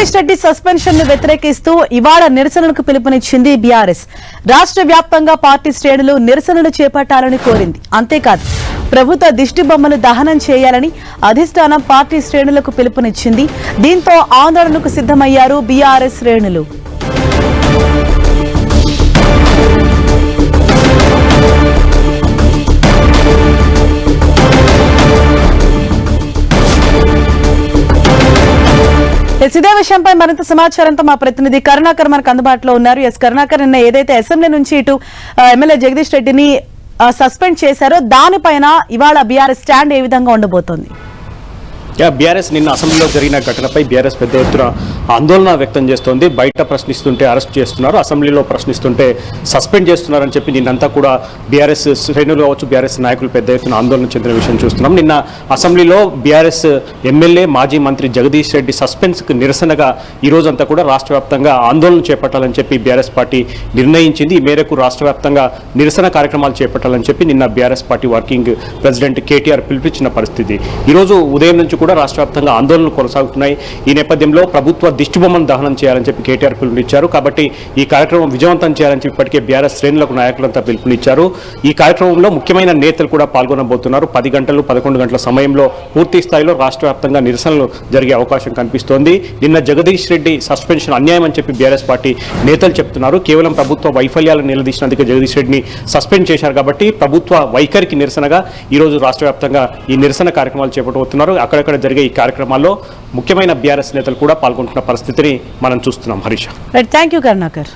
Jagadish Reddy suspension ను వ్యతిరేకిస్తూ ఇవాళ నిరసనలకు పిలుపునిచ్చింది బీఆర్ఎస్. రాష్ట్ర వ్యాప్తంగా పార్టీ శ్రేణులు నిరసనలు చేపట్టాలని కోరింది. అంతేకాదు ప్రభుత్వ దిష్టి బొమ్మను దహనం చేయాలని అధిష్టానం పార్టీ శ్రేణులకు పిలుపునిచ్చింది. దీంతో ఆందోళనకు సిద్ధమయ్యారు బీఆర్ఎస్ శ్రేణులు. ఇదే విషయంపై మరింత సమాచారంతో మా ప్రతినిధి కరుణాకర్ మనకు అందుబాటులో ఉన్నారు. ఎస్ కరుణాకర్, నిన్న ఏదైతే అసెంబ్లీ నుంచి ఇటు ఎమ్మెల్యే జగదీష్ రెడ్డిని సస్పెండ్ చేశారో దానిపైన ఇవాళ బీఆర్ఎస్ స్టాండ్ ఏ విధంగా ఉండబోతోంది? బీఆర్ఎస్ నిన్న అసెంబ్లీలో జరిగిన ఘటనపై బీఆర్ఎస్ పెద్ద ఎత్తున ఆందోళన వ్యక్తం చేస్తోంది. బయట ప్రశ్నిస్తుంటే అరెస్ట్ చేస్తున్నారు, అసెంబ్లీలో ప్రశ్నిస్తుంటే సస్పెండ్ చేస్తున్నారని చెప్పి నిన్నంతా కూడా బీఆర్ఎస్ శ్రేణులు కావచ్చు, బీఆర్ఎస్ నాయకులు పెద్ద ఎత్తున ఆందోళన చెందిన విషయం చూస్తున్నాం. నిన్న అసెంబ్లీలో బీఆర్ఎస్ ఎమ్మెల్యే మాజీ మంత్రి జగదీష్ రెడ్డి సస్పెన్స్కి నిరసనగా ఈ రోజంతా కూడా రాష్ట్ర వ్యాప్తంగా ఆందోళన చేపట్టాలని చెప్పి బీఆర్ఎస్ పార్టీ నిర్ణయించింది. ఈ మేరకు రాష్ట్ర వ్యాప్తంగా నిరసన కార్యక్రమాలు చేపట్టాలని చెప్పి నిన్న BRS party working president KTR పిలిపించిన పరిస్థితి. ఈరోజు ఉదయం నుంచి కూడా రాష్ట్ర వ్యాప్తంగా ఆందోళనలు కొనసాగుతున్నాయి. ఈ నేపథ్యంలో ప్రభుత్వ దిష్టిబొమ్మను దహనం చేయాలని చెప్పి కేటీఆర్ పిలుపునిచ్చారు. కాబట్టి ఈ కార్యక్రమం విజయవంతం చేయాలని చెప్పి ఇప్పటికే బీఆర్ఎస్ శ్రేణులకు నాయకులంతా పిలుపునిచ్చారు. ఈ కార్యక్రమంలో ముఖ్యమైన నేతలు కూడా పాల్గొనబోతున్నారు. 10 గంటలు 11 గంటల సమయంలో పూర్తి స్థాయిలో రాష్ట్ర వ్యాప్తంగా నిరసనలు జరిగే అవకాశం కనిపిస్తోంది. నిన్న జగదీష్ రెడ్డి సస్పెన్షన్ అన్యాయం అని చెప్పి బీఆర్ఎస్ పార్టీ నేతలు చెప్తున్నారు. కేవలం ప్రభుత్వ వైఫల్యాలను నిలదీసినందుకు జగదీష్ రెడ్డిని సస్పెండ్ చేశారు. కాబట్టి ప్రభుత్వ వైఖరికి నిరసనగా ఈరోజు రాష్ట్ర వ్యాప్తంగా ఈ నిరసన కార్యక్రమాలు చేపట్టబోతున్నారు. అక్కడక్కడ జరిగే ఈ కార్యక్రమాల్లో ముఖ్యమైన బీఆర్ఎస్ నేతలు కూడా పాల్గొంటున్న పరిస్థితిని మనం చూస్తున్నాం. Harisha, thank you Karunakar.